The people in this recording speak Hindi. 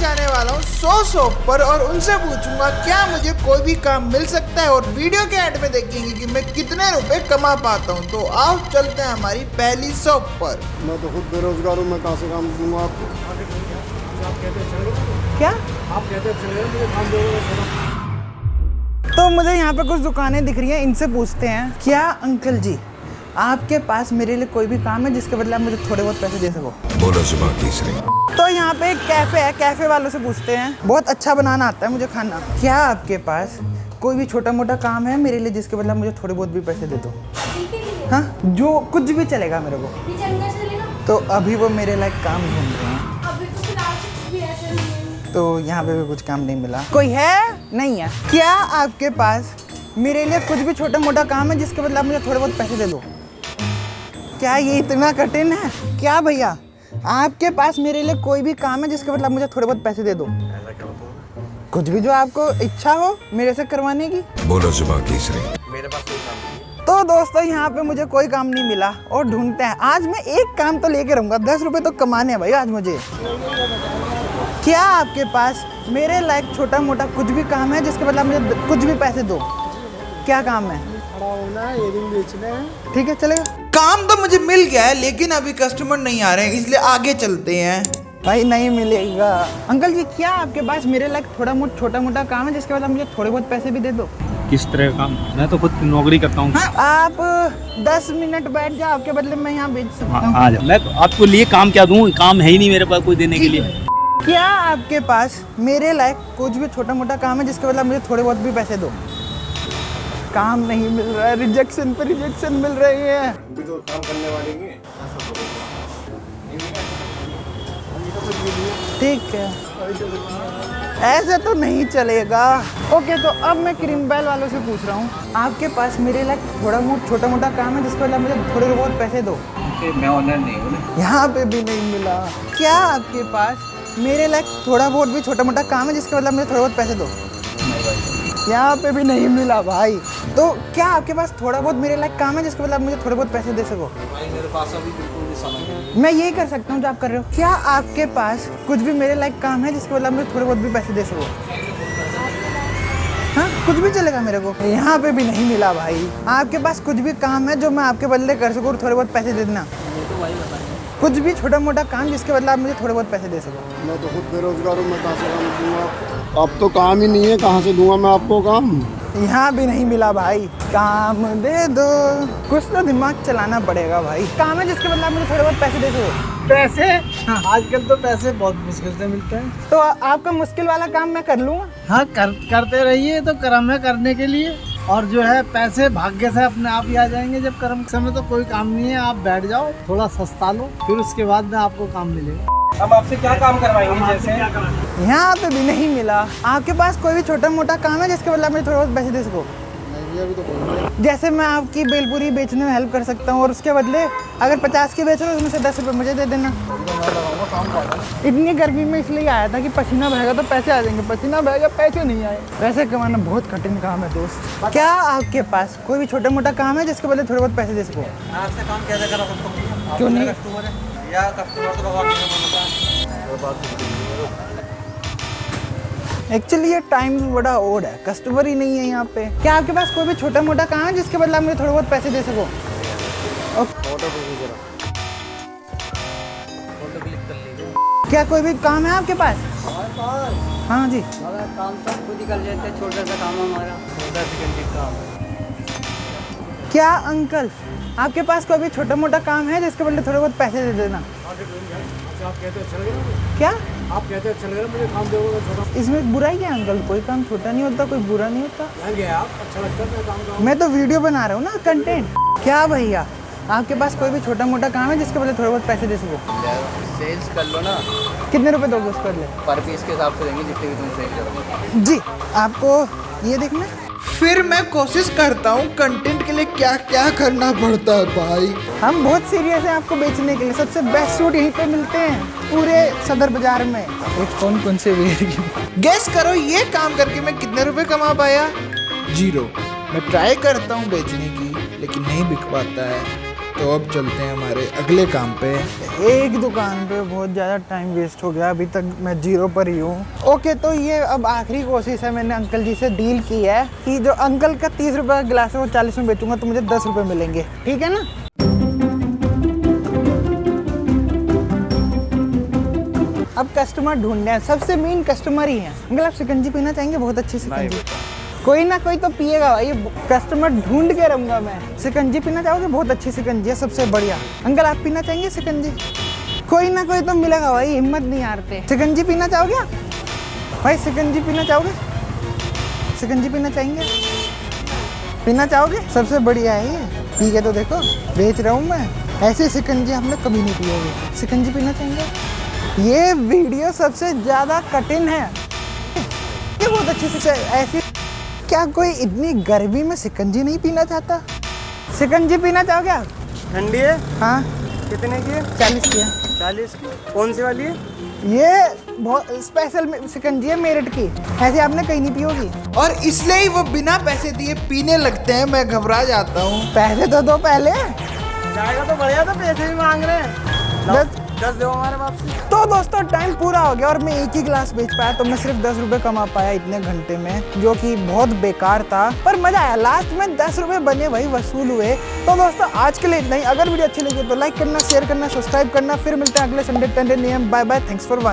जाने वाला हूँ 100 शॉप पर और उनसे पूछूंगा क्या मुझे कोई भी काम मिल सकता है और वीडियो के एंड में देखेंगे कि मैं कितने रुपए कमा पाता हूँ। तो आओ चलते हैं हमारी पहली शॉप पर। मैं तो खुद बेरोजगार हूँ, मैं कहाँ से काम दूंगा आपको? क्या आप कहते मुझे काम दोगे? तो मुझे यहाँ पे कुछ दुकानें दिख रही हैं, इनसे पूछते हैं क्या अंकल जी आपके पास मेरे लिए कोई भी काम है जिसके बदले आप मुझे थोड़े बहुत पैसे दे सको? बोलो जुबान तीसरी। तो यहाँ पे एक कैफे है, कैफे वालों से पूछते हैं, बहुत अच्छा बनाना आता है मुझे खाना, क्या आपके पास कोई भी छोटा मोटा काम है मेरे लिए जिसके बदले आप मुझे थोड़े बहुत भी पैसे दे दो? हाँ, जो कुछ भी चलेगा मेरे को। तो अभी वो मेरे लायक काम ढूंढ रहे हैं, तो यहाँ पे भी कुछ काम नहीं मिला। कोई है? नहीं है। क्या आपके पास मेरे लिए कुछ भी छोटा मोटा काम है जिसके बदले आप मुझे थोड़े बहुत पैसे दे दो? क्या ये इतना कठिन है क्या भैया? आपके पास मेरे लिए कोई भी काम है जिसके बदले आप मुझे थोड़े बहुत पैसे दे दो? कुछ भी जो आपको इच्छा हो मेरे से करवाने की। बोलो जुबान तीसरी। मेरे पास कोई काम नहीं है। तो दोस्तों यहाँ पे मुझे कोई काम नहीं मिला और ढूंढते हैं। आज मैं एक काम तो लेके रहूँगा, 10 रुपये तो कमाने हैं भाई आज मुझे। क्या आपके पास मेरे लायक छोटा मोटा कुछ भी काम है जिसके बदले आप मुझे कुछ भी पैसे दो? क्या काम है? खड़ा होना है, इयरिंग बेचने हैं। ठीक है चलेगा। काम तो मुझे मिल गया है लेकिन अभी कस्टमर नहीं आ रहे हैं, इसलिए आगे चलते हैं। भाई नहीं मिलेगा। अंकल जी क्या आपके पास मेरे लायक छोटा मोटा काम है जिसके बाद मुझे थोड़े बहुत पैसे भी दे दो? किस तरह का काम? मैं तो खुद नौकरी करता हूँ। हाँ, आप 10 मिनट बैठ जाओ, आपके बदले मैं यहाँ बेच सकता हूँ। आ जाओ। मैं आपको लिए काम क्या दूँ? काम है ही नहीं मेरे पास कोई देने के लिए। क्या आपके पास मेरे लायक कुछ भी छोटा मोटा काम है जिसके बदले मुझे थोड़े बहुत भी पैसे दो? काम नहीं मिल रहा है, रिजेक्शन पे रिजेक्शन मिल रही है। अभी तो काम करने वाले नहीं है। ठीक है, ऐसे तो नहीं चलेगा। ओके तो अब मैं क्रीम बेल वालों से पूछ रहा हूँ, आपके पास मेरे लायक छोटा मोटा काम है जिसके बदले मुझे थोड़े बहुत पैसे दो? मैं ऑनर नहीं हूँ। यहाँ पे भी नहीं मिला। क्या आपके पास मेरे लायक थोड़ा बहुत भी छोटा मोटा काम है जिसके बदले मुझे थोड़े बहुत पैसे दो? यहाँ पे भी नहीं मिला भाई। तो क्या आपके पास थोड़ा बहुत मेरे लायक काम है जिसके बदले आप मुझे थोड़े बहुत पैसे दे सको? भाई मेरे पास अभी बिल्कुल भी समय नहीं। मैं यही कर सकता हूँ जो आप कर रहे हो। क्या आपके पास कुछ भी मेरे लायक काम है जिसके बदले आप मुझे थोड़े बहुत भी पैसे दे सको? हाँ, कुछ भी चलेगा मेरे को। यहाँ पे भी नहीं मिला भाई। आपके पास कुछ भी काम है जो मैं आपके बदले कर सकूँ और थोड़े बहुत पैसे दे देना? कुछ भी छोटा मोटा काम जिसके बदले आप मुझे थोड़े बहुत पैसे दे सको? मैं तो खुद बेरोजगार हूँ, मैं कहाँ से काम दूंगा आपको? अब तो काम ही नहीं है, कहाँ से दूंगा मैं आपको काम? यहाँ भी नहीं मिला भाई। काम दे दो, कुछ तो दिमाग चलाना पड़ेगा भाई। काम है जिसके बदले आप मुझे थोड़े बहुत पैसे दे सको? पैसे? हाँ। आजकल तो पैसे बहुत मुश्किल से मिलते हैं। तो आपका मुश्किल वाला काम मैं कर लूँगा। हाँ करते रहिए, तो कर्म है करने के लिए। और जो है पैसे भाग्य से अपने आप ही आ जाएंगे जब कर्म समय। तो कोई काम नहीं है, आप बैठ जाओ, थोड़ा सस्ता लो, फिर उसके बाद में आपको काम मिलेगा। अब आपसे क्या काम करवाएंगे? जैसे यहाँ पे भी नहीं मिला। आपके पास कोई भी छोटा मोटा काम है जिसके बदले आप मुझे थोड़ा बहुत पैसे दे सको? अभी तो कोई। जैसे मैं आपकी बेलपूरी बेचने में हेल्प कर सकता हूँ और उसके बदले अगर 50 की बेच रहे हो उसमें से 10 रुपये मुझे दे देना। इतनी गर्मी में इसलिए आया था कि पसीना बहेगा तो पैसे आ जाएंगे, पसीना बहेगा पैसे नहीं आए। पैसे कमाना बहुत कठिन काम है दोस्त। क्या आपके पास कोई भी छोटा मोटा काम है जिसके बदले थोड़े बहुत पैसे दे सको? आपसे काम कैसे करा सकता? क्यों नहीं? कस्टमर है या कस्टमर तो भगवान एक्चुअली ये टाइम बड़ा ओड है, कस्टमर ही नहीं है यहाँ पे। क्या आपके पास कोई भी छोटा मोटा काम है जिसके बदले आप मुझे थोड़े बहुत पैसे दे सको? क्या कोई भी काम है आपके पास? हाँ जी। काम सब खुद ही कर लेते हैं, छोटा सा काम हमारा। क्या अंकल आपके पास कोई भी छोटा मोटा काम है जिसके बदले थोड़े बहुत पैसे दे देना? आप कहते हैं चल गए, क्या आप कहते हैं चल गए, मुझे काम दोगे छोटा? इसमें बुराई क्या है अंकल? कोई काम छोटा नहीं होता, कोई बुरा नहीं होता। आप अच्छा लगता है काम का। मैं तो वीडियो बना रहा हूँ ना, कंटेंट। क्या भैया आपके पास कोई भी छोटा मोटा काम है जिसके बदले थोड़े बहुत पैसे दे सको? सेल्स कर लो ना, कितने रुपए दोगे उसके बदले? पर पीस के हिसाब से देंगे जितने भी तुम सेल करोगे। जी आपको ये देखना। फिर मैं कोशिश करता हूँ कंटेंट के लिए क्या क्या करना पड़ता है भाई। हम बहुत सीरियस हैं आपको बेचने के लिए। सबसे बेस्ट सूट यहीं पे मिलते हैं पूरे सदर बाजार में। एक कौन से वेयर की गेस करो, ये काम करके मैं कितने रुपए कमा पाया? 0। मैं ट्राई करता हूँ बेचने की लेकिन नहीं बिक पाता है। तो अब चलते हैं हमारे अगले काम पे। एक दुकान पे बहुत ज़्यादा टाइम वेस्ट हो गया, अभी तक मैं 0 पर ही हूँ। ओके, तो ये अब आखिरी कोशिश है, मैंने अंकल जी से डील की है कि जो अंकल का 30 रुपये का गिलास है वो 40 में बेचूंगा तो मुझे 10 रुपये मिलेंगे, ठीक है ना। अब कस्टमर ढूंढने हैं, सबसे मेन कस्टमर ही है। अंकल आप शिकंजी पीना चाहेंगे? बहुत अच्छी शिकंजी। कोई ना कोई तो पिएगा भाई, कस्टमर ढूंढ के रहूंगा मैं। शिकंजी पीना चाहोगे? बहुत अच्छी शिकंजी है, सबसे बढ़िया। अंकल आप पीना चाहेंगे शिकंजी? कोई ना कोई तो मिलेगा भाई, हिम्मत नहीं हारते। शिकंजी पीना चाहोगे आप? भाई शिकंजी पीना चाहोगे? शिकंजी पीना चाहेंगे? पीना चाहोगे? सबसे बढ़िया है ये, पी के तो देखो, बेच रहा हूँ मैं। ऐसी शिकंजी आपने कभी नहीं पी होगी। शिकंजी पीना चाहेंगे? ये वीडियो सबसे ज़्यादा कठिन है, ये बहुत अच्छी से ऐसी। क्या कोई इतनी गर्मी में शिकंजी नहीं पीना चाहता? शिकंजी पीना चाहोगे आप? ठंडी है? हाँ। कितने की है? 40 की है। 40 की? कौन सी वाली है? ये बहुत स्पेशल शिकंजी है मेरठ की, ऐसे आपने कहीं नहीं पी होगी। और इसलिए ही वो बिना पैसे दिए पीने लगते हैं, मैं घबरा जाता हूँ। पैसे तो दो पहले। जाएगा तो बढ़िया, तो पैसे भी मांग रहे हैं। 10 दो हमारे बाप से। तो दोस्तों टाइम पूरा हो गया और मैं एक ही गिलास बेच पाया, तो मैं सिर्फ 10 रुपए कमा पाया इतने घंटे में, जो कि बहुत बेकार था, पर मजा आया। लास्ट में 10 रुपए बने भाई, वसूल हुए। तो दोस्तों आज के लिए इतना ही। अगर वीडियो अच्छी लगी तो लाइक करना, शेयर करना, सब्सक्राइब करना। फिर मिलते हैं अगले Sunday 10 AM। Bye bye, thanks for watching.